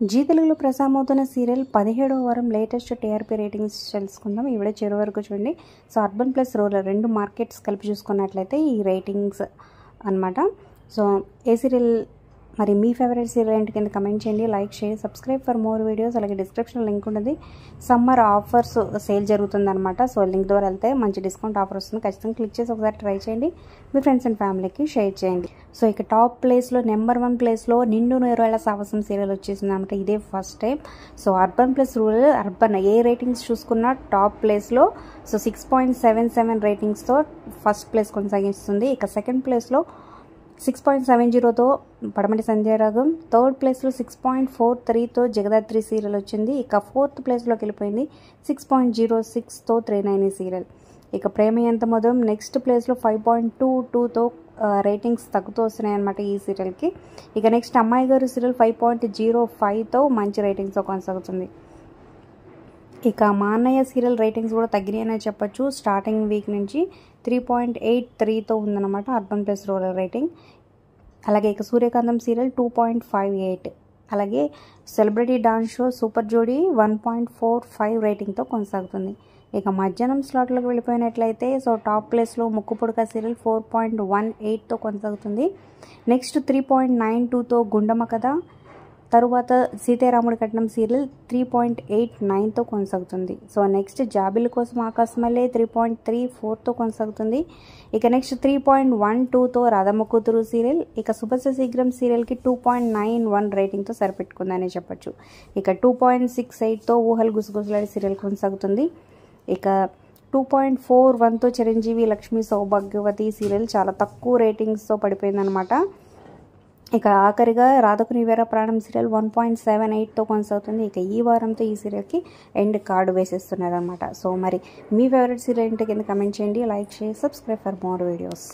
G తెలుగులో ప్రసారమవుతున్న serial 17వ వారం latest TRP ratings తెలుసుకుందాం. ఈ వీడియో చివరి వరకు చూడండి. సో అర్బన్ ప్లస్ రూరల్ రెండు మార్కెట్స్ కలిపి చూసుకున్నట్లయితే ఈ రేటింగ్స్ అన్నమాట. సో ఏ సీరియల్ మరి మీ ఫేవరెట్ సీరియల్ ఏంటి కింద కమెంట్ చేయండి, లైక్ చేయండి, సబ్స్క్రైబ్ ఫర్ మోర్ వీడియోస్. అలాగే డిస్క్రిప్షన్ లింక్ ఉంటుంది. సమ్మర్ ఆఫర్స్ సేల్ జరుగుతుందన్నమాట. సో లింక్ ద్వారా వెళ్తే మంచి డిస్కౌంట్ ఆఫర్ వస్తుంది. ఖచ్చితంగా క్లిక్ చేసి ఒకసారి ట్రై చేయండి. మీ ఫ్రెండ్స్ అండ్ ఫ్యామిలీకి షేర్ చేయండి. సో ఇక టాప్ ప్లేస్లో నెంబర్ 1 ప్లేస్లో నిండు నూరేళ్ల సాహసం సీరియల్ వచ్చేసింది అనమాట. ఇదే first time. So urban plus rural urban ఏ రేటింగ్స్ చూసుకున్నా టాప్ ప్లేస్లో. సో 6.77 రేటింగ్స్తో ఫస్ట్ ప్లేస్ కొనసాగిస్తుంది. ఇక సెకండ్ ప్లేస్లో 6.70తో పడమటి సంధ్యారాగం, థర్డ్ ప్లేస్లో 6.43తో జగదాత్రి సీరియల్ వచ్చింది. ఇక ఫోర్త్ ప్లేస్లోకి వెళ్ళిపోయింది 6.06తో 390 సీరియల్. ఇక ప్రేమ ఎంత మధురం నెక్స్ట్ ప్లేస్లో 5.22తో రేటింగ్స్ తగ్గుతూ వస్తున్నాయి అన్నమాట ఈ సీరియల్కి. ఇక నెక్స్ట్ అమ్మాయి గారు సీరియల్ 5.05తో మంచి రేటింగ్స్తో కొనసాగుతుంది. ఇక మా అన్నయ్య సీరియల్ రేటింగ్స్ కూడా తగ్గినాయనే చెప్పొచ్చు. స్టార్టింగ్ వీక్ నుంచి 3.83తో ఉందన్నమాట అర్బన్ ప్లస్ రూరల్ రేటింగ్. అలాగే ఇక సూర్యకాంతం సీరియల్ 2.58. అలాగే సెలబ్రిటీ డాన్స్ షో సూపర్ జోడీ 1.45 రేటింగ్తో కొనసాగుతుంది. ఇక మధ్యాహ్నం స్లాట్లోకి వెళ్ళిపోయినట్లయితే సో టాప్ ప్లేస్లో ముక్కుపుడక సీరియల్ 4.18తో కొనసాగుతుంది. నెక్స్ట్ 3.92తో గుండమ్మ కథ, తరువాత సీతారాముడి కట్నం సీరియల్ 3.89తో కొనసాగుతుంది. సో నెక్స్ట్ జాబిల్ కోసం ఆకాశమల్లే 3.34తో కొనసాగుతుంది. ఇక నెక్స్ట్ 3.12తో రాధమ్మ కూతురు సీరియల్. ఇక శుభస్య శీఘ్రం సీరియల్కి 2.91 రేటింగ్తో సరిపెట్టుకుందని చెప్పొచ్చు. ఇక 2.68తో ఊహలు గుసగుసలాడే సీరియల్ కొనసాగుతుంది. ఇక 2.41తో చిరంజీవి లక్ష్మీ సౌభాగ్యవతి సీరియల్ చాలా తక్కువ రేటింగ్స్తో పడిపోయిందనమాట. ఇక ఆఖరిగా రాధకు నీవేరా ప్రాణం సీరియల్ 1.78తో కొనసాగుతుంది. ఇక ఈ వారంతో ఈ సీరియల్కి ఎండ్ కార్డు వేసేస్తున్నారు అనమాట. సో మరి మీ ఫేవరెట్ సీరియల్ ఏంటి కింద కమెంట్ చేయండి, లైక్ చేయండి, సబ్స్క్రైబ్ ఫర్ మోర్ వీడియోస్.